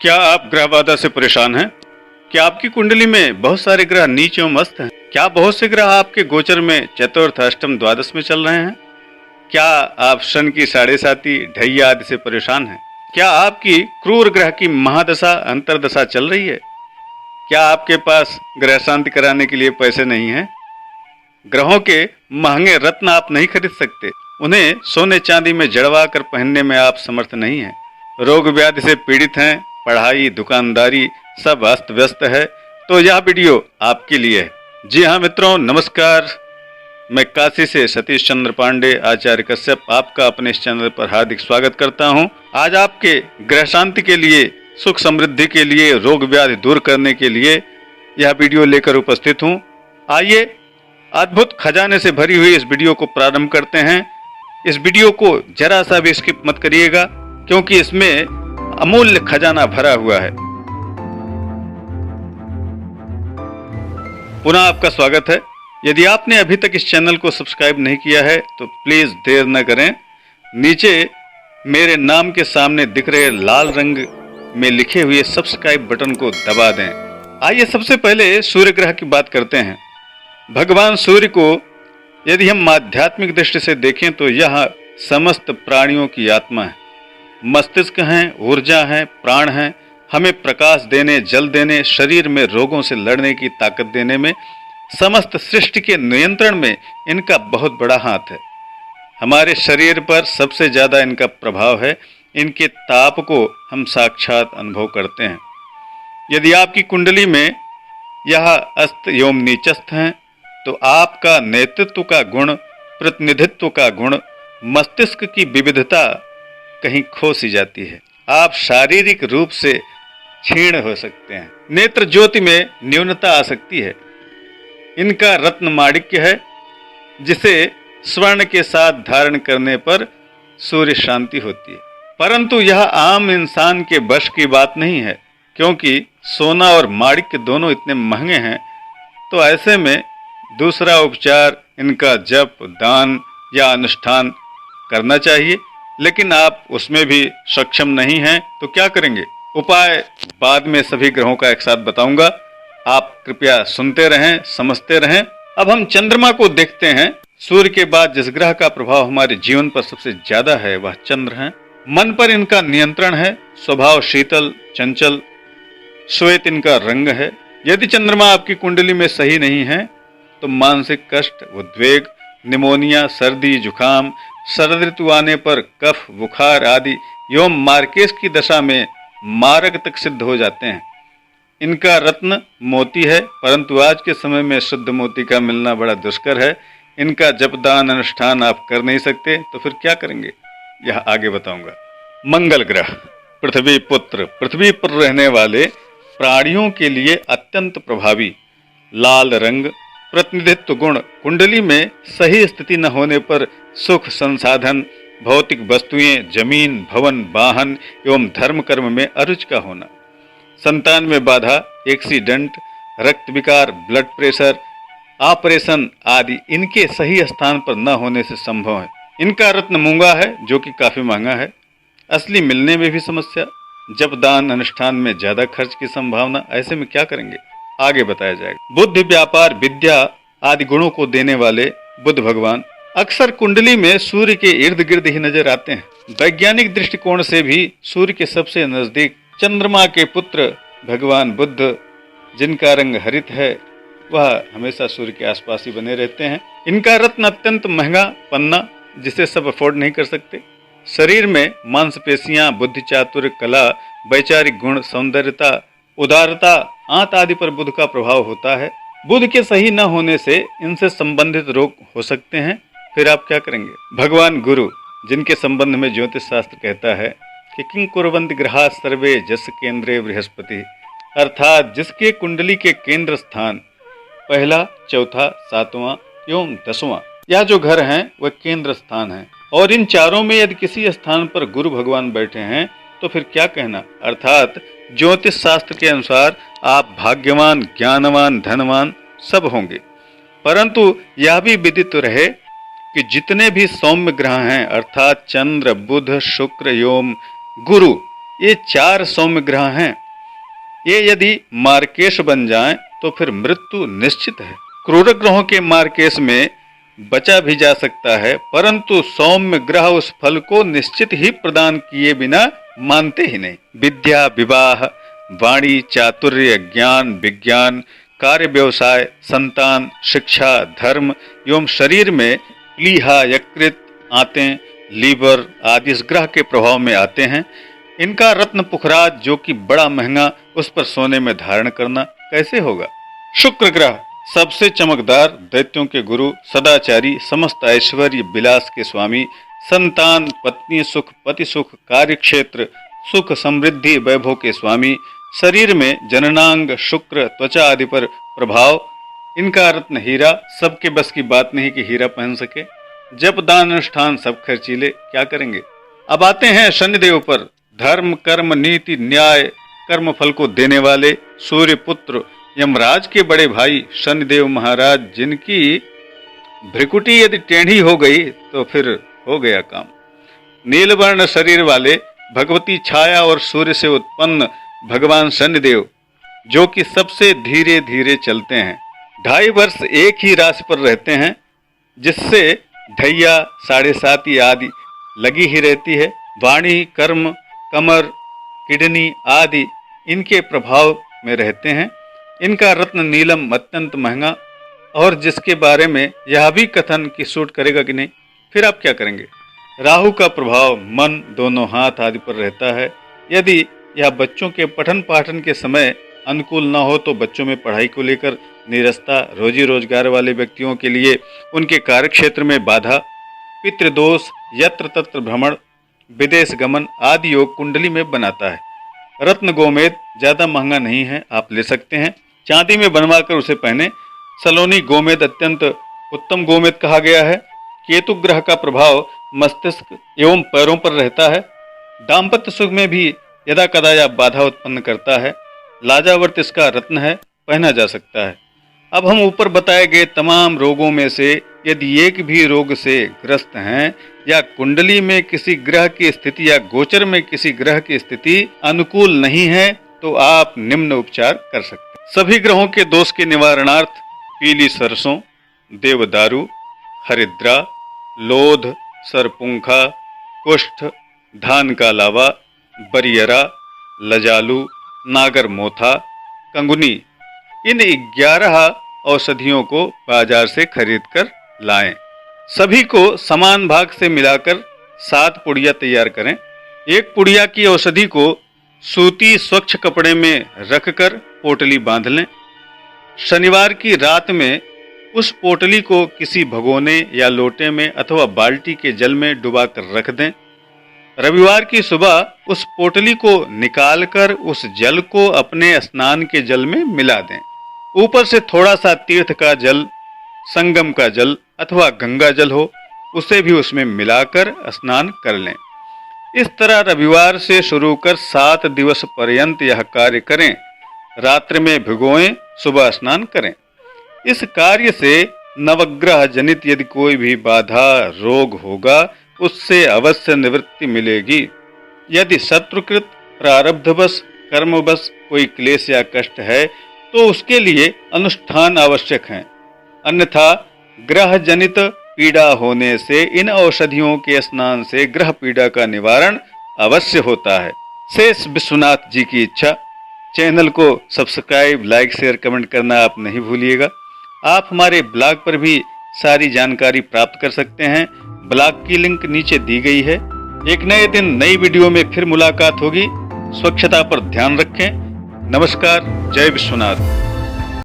क्या आप ग्रह बाधा से परेशान हैं? क्या आपकी कुंडली में बहुत सारे ग्रह नीच एवं मस्त हैं? क्या बहुत से ग्रह आपके गोचर में चतुर्थ, अष्टम, द्वादश में चल रहे हैं? क्या आप शनि की साढ़े साती, ढैया आदि से परेशान हैं? क्या आपकी क्रूर ग्रह की महादशा, अंतरदशा चल रही है? क्या आपके पास ग्रह शांति कराने के लिए पैसे नहीं हैं? ग्रहों के महंगे रत्न आप नहीं खरीद सकते, उन्हें सोने चांदी में जड़वा कर पहनने में आप समर्थ नहीं हैं। रोग व्याधि से पीड़ित हैं, पढ़ाई, दुकानदारी सब अस्त व्यस्त है, तो यह वीडियो आपके लिए है। जी हाँ मित्रों, नमस्कार। मैं काशी से सतीश चंद्र पांडे, आचार्य कश्यप, आपका अपने इस चैनल पर हार्दिक स्वागत करता हूँ। आज आपके ग्रह शांति के लिए, सुख समृद्धि के लिए, रोग व्याधि दूर करने के लिए यह वीडियो लेकर उपस्थित हूँ। आइए अद्भुत खजाने से भरी हुई इस वीडियो को प्रारंभ करते हैं। इस वीडियो को जरा सा भी स्किप मत करिएगा, क्योंकि इसमें अमूल्य खजाना भरा हुआ है। पुनः आपका स्वागत है। यदि आपने अभी तक इस चैनल को सब्सक्राइब नहीं किया है तो प्लीज देर न करें, नीचे मेरे नाम के सामने दिख रहे लाल रंग में लिखे हुए सब्सक्राइब बटन को दबा दें। आइए सबसे पहले सूर्य ग्रह की बात करते हैं। भगवान सूर्य को यदि हम आध्यात्मिक दृष्टि से देखें तो यह समस्त प्राणियों की आत्मा है, मस्तिष्क हैं, ऊर्जा है, प्राण हैं, हमें प्रकाश देने, जल देने, शरीर में रोगों से लड़ने की ताकत देने में, समस्त सृष्टि के नियंत्रण में इनका बहुत बड़ा हाथ है। हमारे शरीर पर सबसे ज्यादा इनका प्रभाव है। इनके ताप को हम साक्षात अनुभव करते हैं। यदि आपकी कुंडली में यह अस्त एवं नीचस्थ हैं तो आपका नेतृत्व का गुण, प्रतिनिधित्व का गुण, मस्तिष्क की विविधता कहीं खो सी जाती है। आप शारीरिक रूप से क्षीण हो सकते हैं, नेत्र ज्योति में न्यूनता आ सकती है। इनका रत्न माणिक्य है, जिसे स्वर्ण के साथ धारण करने पर सूर्य शांति होती है। परंतु यह आम इंसान के बश की बात नहीं है, क्योंकि सोना और माणिक्य दोनों इतने महंगे हैं। तो ऐसे में दूसरा उपचार इनका जप, दान या अनुष्ठान करना चाहिए, लेकिन आप उसमें भी सक्षम नहीं हैं तो क्या करेंगे? उपाय बाद में सभी ग्रहों का एक साथ बताऊंगा। आप कृपया सुनते रहें, समझते रहें। अब हम चंद्रमा को देखते हैं। सूर्य के बाद जिस ग्रह का प्रभाव हमारे जीवन पर सबसे ज्यादा है वह चंद्र है। मन पर इनका नियंत्रण है, स्वभाव शीतल, चंचल, श्वेत इनका रंग है। यदि चंद्रमा आपकी कुंडली में सही नहीं है तो मानसिक कष्ट, उद्वेग, निमोनिया, सर्दी, जुकाम, शरद ऋतु आने पर कफ, बुखार आदि एवं मार्केस की दशा में मारक तक सिद्ध हो जाते हैं। इनका रत्न मोती है, परंतु आज के समय में शुद्ध मोती का मिलना बड़ा दुष्कर है। इनका जपदान अनुष्ठान आप कर नहीं सकते, तो फिर क्या करेंगे यह आगे बताऊंगा। मंगल ग्रह, पृथ्वी पुत्र, पृथ्वी पर रहने वाले प्राणियों के लिए अत्यंत प्रभावी। लाल रंग, प्रतिनिधित्व गुण, कुंडली में सही स्थिति न होने पर सुख, संसाधन, भौतिक वस्तुएं, जमीन, भवन, वाहन एवं धर्म कर्म में अरुचि का होना, संतान में बाधा, एक्सीडेंट, रक्त विकार, ब्लड प्रेशर, ऑपरेशन आदि इनके सही स्थान पर न होने से संभव है। इनका रत्न मूंगा है, जो कि काफी महंगा है। असली मिलने में भी समस्या, जब दान अनुष्ठान में ज्यादा खर्च की संभावना। ऐसे में क्या करेंगे आगे बताया जाएगा। बुद्धि, व्यापार, विद्या आदि गुणों को देने वाले बुध भगवान अक्सर कुंडली में सूर्य के इर्द गिर्द ही नजर आते हैं। वैज्ञानिक दृष्टिकोण से भी सूर्य के सबसे नजदीक चंद्रमा के पुत्र भगवान बुध, जिनका रंग हरित है, वह हमेशा सूर्य के आसपास ही बने रहते हैं। इनका रत्न अत्यंत महंगा पन्ना, जिसे सब अफोर्ड नहीं कर सकते। शरीर में मांसपेशियां, बुद्धि, चातुर्य, कला, वैचारिक गुण, सौंदर्यता, उदारता, आंत आदि पर बुध का प्रभाव होता है। बुध के सही न होने से इनसे संबंधित रोग हो सकते हैं। फिर आप क्या करेंगे? भगवान गुरु, जिनके संबंध में ज्योतिष शास्त्र कहता है कि किं कुर्वन्ति ग्रहा सर्वे जस केंद्रे बृहस्पति, अर्थात जिसके कुंडली के केंद्र स्थान पहला, चौथा, सातवां एवं 10वां, यह जो घर हैं वह केंद्र स्थान है। और इन चारों में यदि किसी स्थान पर गुरु भगवान बैठे हैं तो फिर क्या कहना। अर्थात ज्योतिष शास्त्र के अनुसार आप भाग्यवान, ज्ञानवान, धनवान सब होंगे। परंतु यह भी विदित रहे कि जितने भी सौम्य ग्रह हैं, अर्थात चंद्र, बुध, शुक्र एवं गुरु, ये 4 सौम्य ग्रह हैं। ये यदि मार्केश बन जाएं तो फिर मृत्यु निश्चित है। क्रूर ग्रहों के मार्केश में बचा भी जा सकता है, परंतु सौम्य ग्रह उस फल को निश्चित ही प्रदान किए बिना मानते ही नहीं। विद्या, विवाह, वाणी, चातुर्य, ज्ञान, विज्ञान, कार्य, व्यवसाय, संतान, शिक्षा, धर्म एवं शरीर में प्लीहा, यकृत, आंतें, लीवर आदि इस ग्रह के प्रभाव में आते हैं। इनका रत्न पुखराज जो कि बड़ा महंगा, उस पर सोने में धारण करना कैसे होगा। शुक्र ग्रह सबसे चमकदार, दैत्यों के गुरु, सदाचारी, समस्त ऐश्वर्य विलास के स्वामी, संतान, पत्नी सुख, पति सुख, कार्य क्षेत्र सुख, समृद्धि, वैभव के स्वामी, शरीर में जननांग, शुक्र, त्वचा आदि पर प्रभाव। इनका रत्न हीरा, सबके बस की बात नहीं कि हीरा पहन सके। जप, दान, अनुष्ठान सब खर्चीले, क्या करेंगे। अब आते हैं शनिदेव पर। धर्म, कर्म, नीति, न्याय, कर्म फल को देने वाले सूर्य पुत्र यमराज के बड़े भाई शनिदेव महाराज, जिनकी भ्रिकुटी यदि टेढ़ी हो गई तो फिर हो गया काम। नीलवर्ण शरीर वाले भगवती छाया और सूर्य से उत्पन्न भगवान शनिदेव, जो कि सबसे धीरे धीरे चलते हैं, 2.5 वर्ष एक ही राशि पर रहते हैं, जिससे ढैया, 7.5 आदि लगी ही रहती है। वाणी, कर्म, कमर, किडनी आदि इनके प्रभाव में रहते हैं। इनका रत्न नीलम अत्यंत महंगा, और जिसके बारे में यह भी कथन कि सूट करेगा कि नहीं। फिर आप क्या करेंगे। राहु का प्रभाव मन, दोनों हाथ आदि पर रहता है। यदि यह बच्चों के पठन पाठन के समय अनुकूल न हो तो बच्चों में पढ़ाई को लेकर निरस्ता, रोजी रोजगार वाले व्यक्तियों के लिए उनके कार्य क्षेत्र में बाधा, पितृदोष, यत्र तत्र भ्रमण, विदेश गमन आदि योग कुंडली में बनाता है। रत्न गोमेद ज्यादा महंगा नहीं है, आप ले सकते हैं, चांदी में बनवाकर उसे पहने। सलोनी गोमेद अत्यंत उत्तम गोमेद कहा गया है। केतु ग्रह का प्रभाव मस्तिष्क एवं पैरों पर रहता है। दाम्पत्य सुख में भी यदा कदा यह बाधा उत्पन्न करता है। लाजावर्त इसका रत्न है, पहना जा सकता है। अब हम ऊपर बताए गए तमाम रोगों में से यदि एक भी रोग से ग्रस्त हैं, या कुंडली में किसी ग्रह की स्थिति या गोचर में किसी ग्रह की स्थिति अनुकूल नहीं है, तो आप निम्न उपचार कर सकते हैं। सभी ग्रहों के दोष के निवारणार्थ पीली सरसों, देवदारू, हरिद्रा, लोध, सरपुंखा, कुष्ठ, धान का लावा, बरियरा, लजालू, नागर मोथा, कंगुनी, इन 11 औषधियों को बाजार से खरीद कर लाएं। सभी को समान भाग से मिलाकर 7 पुड़िया तैयार करें। एक पुड़िया की औषधि को सूती स्वच्छ कपड़े में रखकर पोटली बांध लें। शनिवार की रात में उस पोटली को किसी भगोने या लोटे में अथवा बाल्टी के जल में डुबाकर रख दें। रविवार की सुबह उस पोटली को निकालकर उस जल को अपने स्नान के जल में मिला दें। ऊपर से थोड़ा सा तीर्थ का जल, संगम का जल अथवा गंगा जल हो, उसे भी उसमें मिलाकर स्नान कर लें। इस तरह रविवार से शुरू कर 7 दिवस पर्यंत यह कार्य करें। रात्रि में भिगोएं, सुबह स्नान करें। इस कार्य से नवग्रह जनित यदि कोई भी बाधा, रोग होगा, उससे अवश्य निवृत्ति मिलेगी। यदि शत्रुकृत, प्रारब्धवश, कर्मवश कोई क्लेश या कष्ट है तो उसके लिए अनुष्ठान आवश्यक है। अन्यथा ग्रह जनित पीड़ा होने से इन औषधियों के स्नान से ग्रह पीड़ा का निवारण अवश्य होता है। शेष विश्वनाथ जी की इच्छा। चैनल को सब्सक्राइब, लाइक, शेयर, कमेंट करना आप नहीं भूलिएगा। आप हमारे ब्लॉग पर भी सारी जानकारी प्राप्त कर सकते हैं। ब्लॉग की लिंक नीचे दी गई है। एक नए दिन नई वीडियो में फिर मुलाकात होगी। स्वच्छता पर ध्यान रखें। नमस्कार। जय विश्वनाथ।